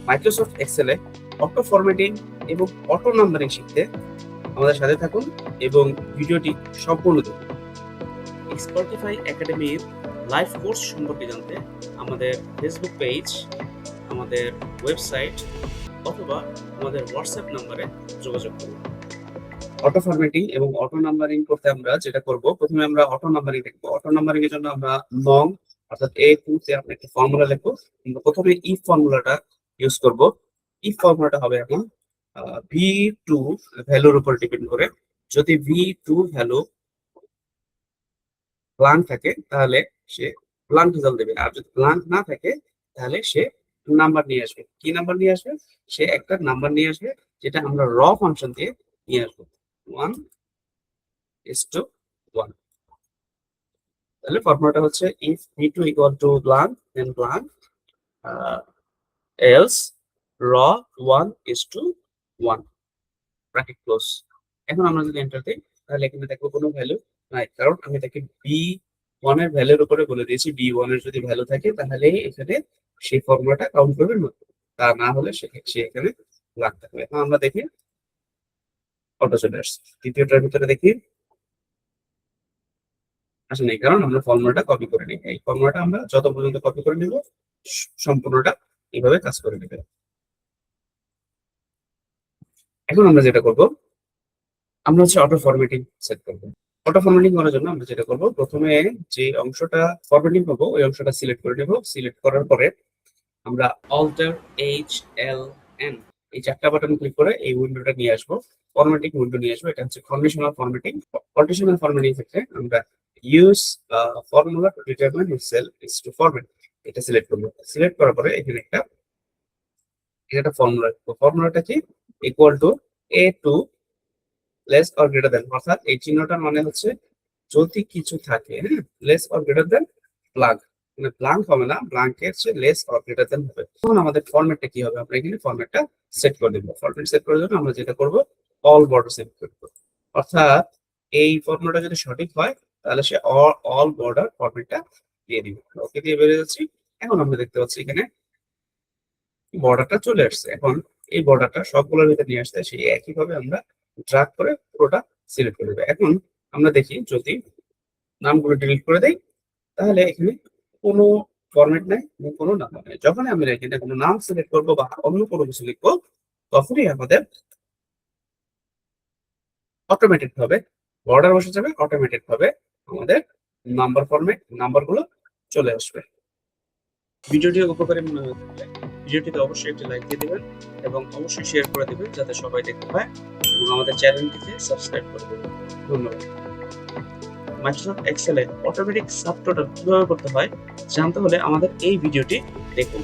Microsoft এক্সেলে auto formatting এবং auto numbering শিখতে আমাদের সাথে থাকুন এবং ভিডিওটি সম্পূর্ণ দেখুন। স্পটিফাই একাডেমির লাইভ কোর্স সম্পর্কে জানতে আমাদের ফেসবুক পেজ, আমাদের ওয়েবসাইট অথবা আমাদের হোয়াটসঅ্যাপ নাম্বারে যোগাযোগ করুন। অটো ফরম্যাটিং এবং অটো নাম্বারিং করতে আমরা যেটা করব, প্রথমে আমরা অটো নাম্বারিং দেখব। অটো নাম্বারিং এর জন্য আমরা নং অর্থাৎ A2 তে আমরা একটা ফর্মুলা লিখব। আমরা প্রথমে ইফ ফর্মুলাটা ইউজ করব। ইফ ফর্মুলাটা হবে এখন V2 ভ্যালুর উপর ডিপেন্ড করে। যদি V2 ভ্যালু ব্ল্যাঙ্ক থাকে তাহলে সে ব্ল্যাঙ্ক রেজাল্ট দেবে, আর যদি ব্ল্যাঙ্ক না থাকে তাহলে সে নাম্বার নিয়ে আসবে। কি নাম্বার নিয়ে আসবে? সে একটা নাম্বার নিয়ে আসবে যেটা আমরা র ফাংশন দিয়ে নিয়ে আসবো 1:1। তাহলে ফর্মুলাটা হচ্ছে if v2 equal to blank then blank else raw 1:1 bracket close. এখন আমরা যদি এন্টার দিই তাহলে এখানে দেখবো কোনো ভ্যালু নাই, কারণ আমি তাকে b1 এর ভ্যালুর উপরে বলে দিয়েছি b1 এর যদি ভ্যালু থাকে তাহলে এখানে সেই ফর্মুলাটা কাউন্ট করবে না, তা না হলে সে এখানে রাখতে হবে। এখন আমরা দেখি অটো চলে আসছে। দ্বিতীয়টার ভিতরে দেখি আসে নেই, কারণ আমরা ফর্মুলাটা কপি করে নিই। এই ফর্মুলাটা আমরা যত পর্যন্ত কপি করে নিব সম্পূর্ণটা এইভাবে কাজ করে নেবে। এখন আমরা যেটা করব, আমরা হচ্ছে অটো ফরম্যাটিং সেট করব। অটো ফরম্যাটিং করার জন্য আমরা যেটা করব, প্রথমে যে অংশটা ফরম্যাটিং করব ওই অংশটা সিলেক্ট করে নেব। সিলেক্ট করার পরে আমরা অল্টার HLN এই চারটা বাটন ক্লিক করে এই উইন্ডোটা নিয়ে আসবো, ফরম্যাটিং উইন্ডো নিয়ে আসবো। এটা হচ্ছে কন্ডিশনাল ফরম্যাটিং। কন্ডিশনাল ফরম্যাটিং ক্ষেত্রে আমরা use formula to determine which cell is to format এটা সিলেক্ট করব। সিলেক্ট করার পরে এখানে একটা ফর্মুলাটা কি equal to A2 less or greater than, অর্থাৎ এই চিহ্নটার মানে হচ্ছে যদি কিছু থাকে less or greater than blank, মানে ব্ল্যাঙ্ক হবে না, ব্ল্যাঙ্কের চেয়ে লেস অর গ্রেটার দেন হবে। তখন আমাদের ফরম্যাটটা কি হবে, আমরা এখানে ফরম্যাটটা সেট করে দেব। ফরম্যাট সেট করার জন্য আমরা যেটা করব, অল বর্ডার সেট করব। অর্থাৎ এই ফর্মুলাটা যদি সঠিক হয় তাহলে সে অল বর্ডার ফরম্যাটটা দিয়ে দিবে। ওকে দিয়ে বেরিয়ে যাচ্ছি। এখন আমরা দেখতে পাচ্ছি এখানে বর্ডারটা চলে আসছে। এখন এই বর্ডারটা সবগুলোর ভিতরে নিয়ে আসতে সেই একইভাবে আমরা ড্র্যাগ করে পুরোটা সিলেক্ট করে দেবো। এখন আমরা দেখি যদি নামগুলো ডিলিট করে দেই তাহলে এখানে কোনো ফরম্যাট নাই এবং কোনো নাম নেই। যখন আমরা এখানে কোনো নাম সিলেক্ট করবো বা অন্য কোনো কিছু লিখবো তখনই আমাদের অটোমেটিক ভাবে বর্ডার বসে যাবে, অটোমেটিক ভাবে আমাদের নাম্বার ফরম্যাট নাম্বারগুলো চলে আসবে। ভিডিওটি উপকারী মনে হয়ে থাকলে ভিডিওটিতে অবশ্যই একটি লাইক দিয়ে দেবেন এবং অবশ্যই শেয়ার করে দেবেন যাতে সবাই দেখতে পায়, এবং আমাদের চ্যানেলটিকে সাবস্ক্রাইব করে দেবেন। ধন্যবাদ। মাইক্রোসফট এক্সেলে অটোমেটিক সাবটোটাল কিভাবে করতে হয় জানতে হলে আমাদের এই ভিডিওটি দেখুন।